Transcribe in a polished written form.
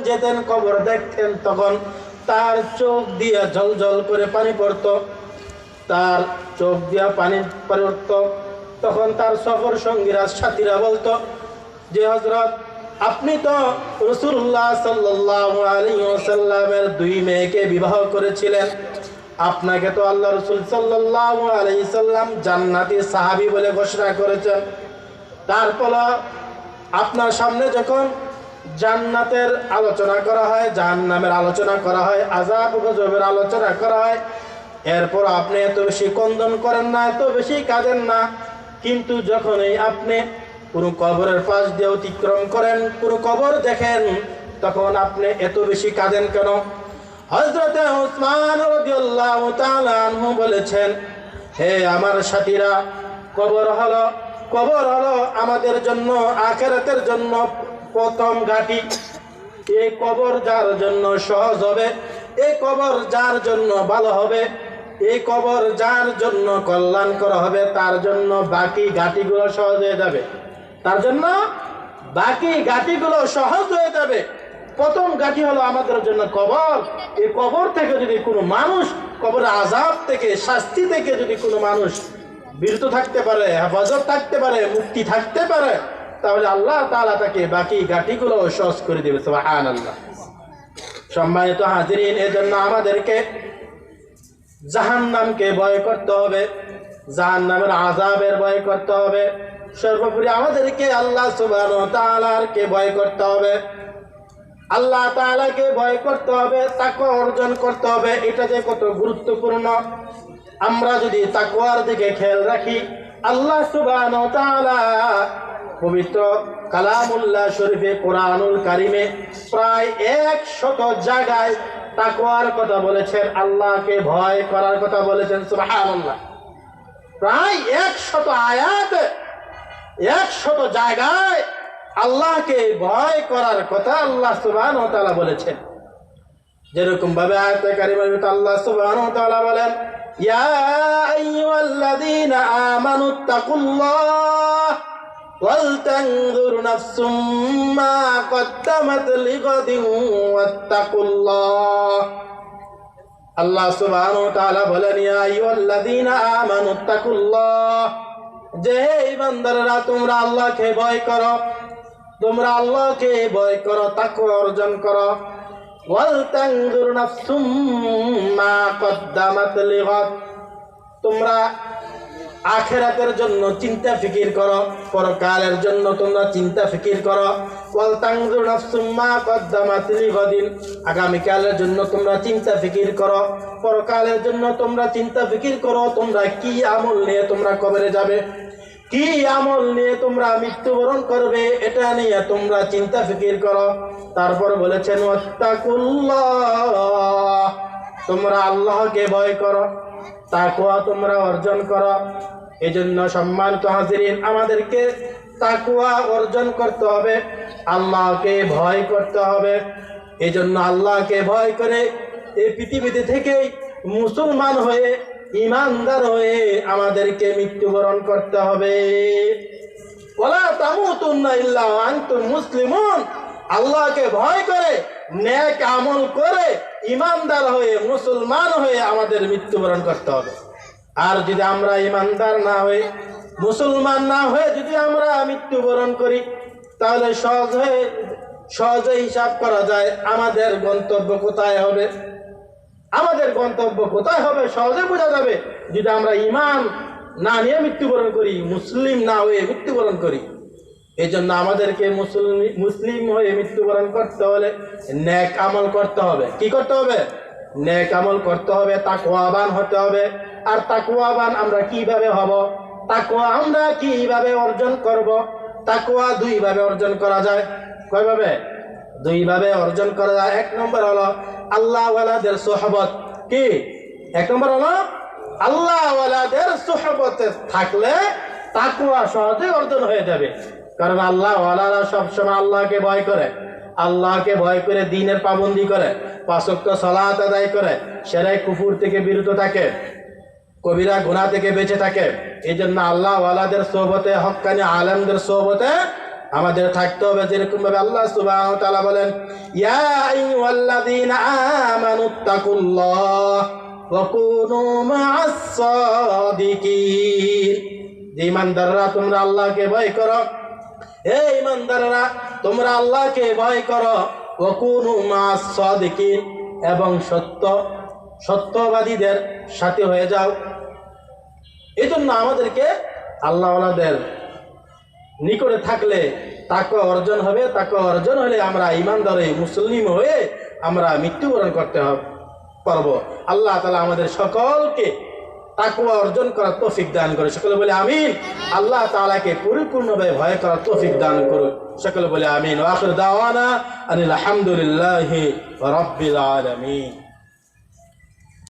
যেতেন, কবর দেখতেন, তখন তার চোখ দিয়ে ঝলঝল করে পানি পড়তো, তার চোখ দিয়া পানি পড়তো। তখন তার সফর সঙ্গীরা, সাথীরা বলতো যে হযরত, আপনি তো রাসূলুল্লাহ সাল্লাল্লাহু আলাইহি ওয়াসাল্লামের 2 মেয়েকে বিবাহ করেছিলেন, আপনাকে তো আল্লাহ রাসূল সাল্লাল্লাহু আলাইহি সাল্লাম জান্নাতি সাহাবী বলে ঘোষণা করেছেন। তারপর আপনার সামনে যখন জান্নাতের আলোচনা করা হয়, জাহান্নামের আলোচনা করা হয়, আযাব গজবের আলোচনা করা হয়, এরপর আপনি এত বেশি ক্রন্দন করেন না, এত বেশি কাঁদেন না। কিন্তু যখনই আপনি কোনো কবরের পাশ দিয়ে অতিক্রম করেন, কোনো কবর দেখেন, তখন আপনি এত বেশি কাঁদেন কেন? হযরত উসমান রাদিয়াল্লাহু তাআলা আনহু বলেছেন, হে আমার সাথীরা, কবর হলো আমাদের জন্য আখিরাতের জন্য প্রথম ঘাঁটি। এই কবর যার জন্য সহজ হবে, এই কবর যার জন্য ভালো হবে, এই কবর যার জন্য কল্যাণকর হবে, তার জন্য বাকি ঘাঁটিগুলো সহজ হয়ে যাবে, তার জন্য বাকি ঘাঁটিগুলো সহজ হয়ে যাবে। প্রথম ঘাঁটি হলো আমাদের জন্য কবর। এই কবর থেকে যদি কোনো মানুষ, কবরের আযাব থেকে, শাস্তি থেকে যদি কোনো মানুষ বিরত থাকতে পারে, হেফাজত থাকতে পারে, মুক্তি থাকতে পারে, তাহলে আল্লাহ তাআলা তাকে বাকি ঘাঁটিগুলো সহজ করে দেবে। সুবহানাল্লাহ। সম্মানিত হাজিরিন, এজন্য আমাদেরকে জাহান্নামকে ভয় করতে হবে, জাহান্নামের আযাবের ভয় করতে হবে। সর্বোপরি আমাদেরকে আল্লাহ সুবহানাহু ওয়া তাআলাকে ভয় করতে হবে, আল্লাহ তাআলাকে ভয় করতে হবে, তাকওয়া অর্জন করতে হবে। এটা যে কত গুরুত্বপূর্ণ। আমরা যদি তাকওয়ার দিকে খেয়াল রাখি, আল্লাহ সুবহানাহু ওয়া তাআলা পবিত্র কালামুল্লাহ শরীফে, কোরআনুল কারিমে প্রায় 100 জায়গায় তাকওয়ার কথা বলেছেন, আল্লাহকে ভয় করার কথা বলেছেন। সুবহানাল্লাহ। প্রায় 100 আয়াতে, 100 জায়গায় আল্লাহকে ভয় করার কথা আল্লাহ সুবহানাহু ওয়া তাআলা বলেছেন। যেরকম ভাবে আয়াতে কারিমার ভিতরে আল্লাহ সুবহানাহু ওয়া তাআলা বলেন, ইয়া আইয়ুহাল্লাযীনা আমানুত্তাকুল্লাহ ওয়াল তানজুর নাফসুম মা কদ্দামাত লিগাদিন ওয়াত্তাকুল্লাহ। আল্লাহ সুবহানাহু ওয়া তাআলা বলেন, ইয়া আইয়ুহাল্লাযীনা আমানুত্তাকুল্লাহ, যে ঈমানদাররা তোমরা আল্লাহকে ভয় করো, তোমরা আল্লাহকে ভয় করো, তাকওয়া অর্জন করো। ওয়াল তানজুর নাফসুম মা কদ্দামাত লিগাদ, তোমরা আখিরাতের জন্য চিন্তা ফিকির করো, পরকালের জন্য তোমরা চিন্তা ফিকির করো। ওয়াল তানজুর নাফসুম মা কদ্দামাত লিগাদিন, আগামীকালের জন্য তোমরা চিন্তা ফিকির করো, পরকালের জন্য তোমরা চিন্তা ফিকির করো। তোমরা কি আমল নিয়ে তোমরা কবরে যাবে, কি আমল নিয়ে তোমরা মৃত্যুবরণ করবে, এটা নিয়ে তোমরা চিন্তা ফিকির করো। তারপর বলেছেন, ওয়াত্তাকুল্লাহ, তোমরা আল্লাহকে ভয় করো, তাকওয়া তোমরা অর্জন করো। এজন্য সম্মানিত হাজিরিন, আমাদেরকে তাকওয়া অর্জন করতে হবে, আল্লাহকে ভয় করতে হবে। এজন্য আল্লাহকে ভয় করে এই পৃথিবীতে থেকেই মুসলমান হয়ে, ঈমানদার হয়ে আমাদেরকে মৃত্যুবরণ করতে হবে। ওয়ালা তামুতুন্না ইল্লা ওয়া আনতুম মুসলিমুন, আল্লাহকে ভয় করে, নেক আমল করে, ঈমানদার হয়ে, মুসলমান হয়ে আমাদের মৃত্যুবরণ করতে হবে। আর যদি আমরা ঈমানদার না হয়ে, মুসলমান না হয়ে যদি আমরা মৃত্যুবরণ করি, তাহলে সহজে হিসাব করা যায় আমাদের গন্তব্য কোথায় হবে। আমাদের গন্তব্য কোথায় হবে সহজে বোঝা যাবে যদি আমরা ঈমান না নিয়ে মৃত্যুবরণ করি, মুসলিম না হয়ে মৃত্যুবরণ করি। এই জন্য আমাদেরকে মুসলিম হয়ে মৃত্যুবরণ করতে হলে নেক আমল করতে হবে। কি করতে হবে? নেক আমল করতে হবে, তাকওয়াবান হতে হবে। আর তাকওয়াবান আমরা কিভাবে হব, তাকওয়া আমরা কিভাবে অর্জন করব? তাকওয়া 2 ভাবে অর্জন করা যায়। কয়ভাবে? 2 ভাবে অর্জন করা যায়। 1 নম্বর হলো আল্লাহ ওয়ালাদের সুহবত। কি 1 নম্বর হলো আল্লাহ ওয়ালাদের সুহবতে থাকলে তাকওয়া সহজে অর্জন হয়ে যাবে। কারণ আল্লাহ ওয়ালারা সবসময় আল্লাহকে ভয় করে, আল্লাহকে ভয় করে দ্বীনের পাবন্দি করে, 5 ওয়াক্ত সালাত আদায় করে, শিরক কুফর থেকে বিরত থাকে, কবিরা গুনাহ থেকে বেঁচে থাকে। এই জন্য আল্লাহ ওয়ালাদের সোহবতে, হক্কানি আলেমদের সোহবতে আমাদের থাকতে হবে যেরকম ভাবে আল্লাহ সুবহানাহু ওয়া তাআলা বলেন, ইয়া আইয়ুহাল্লাযীনা আমানুত্তাকুল্লাহ ওয়া কুনু মা'আস সাদিকিন। যে ঈমানদাররা তোমরা আল্লাহকে ভয় করো, হে ঈমানদাররা তোমরা আল্লাহকে ভয় করো, ওয়া কুনু মা'আস সাদিকিন, এবং সত্যবাদীদের সাথে হয়ে যাও। এই জন্য আমাদেরকে আল্লাহওয়ালাদের নিকটে থাকলে তাকওয়া অর্জন হবে। তাকওয়া অর্জন হলে আমরা ঈমানদার হয়ে মুসলিম হয়ে আমরা মৃত্যুবরণ করতে পারবো। আল্লাহ তাআলা আমাদের সকলকে তাকওয়া অর্জন করার তৌফিক দান করে। সকলে বলে আমিন। আল্লাহ তাআলাকে পরিপূর্ণভাবে ভয় করার তৌফিক দান করুন। সকলে বলে আমিন। ওয়া আখিরু দাওয়ানা আনিল হামদুলিল্লাহি রাব্বিল আলামিন।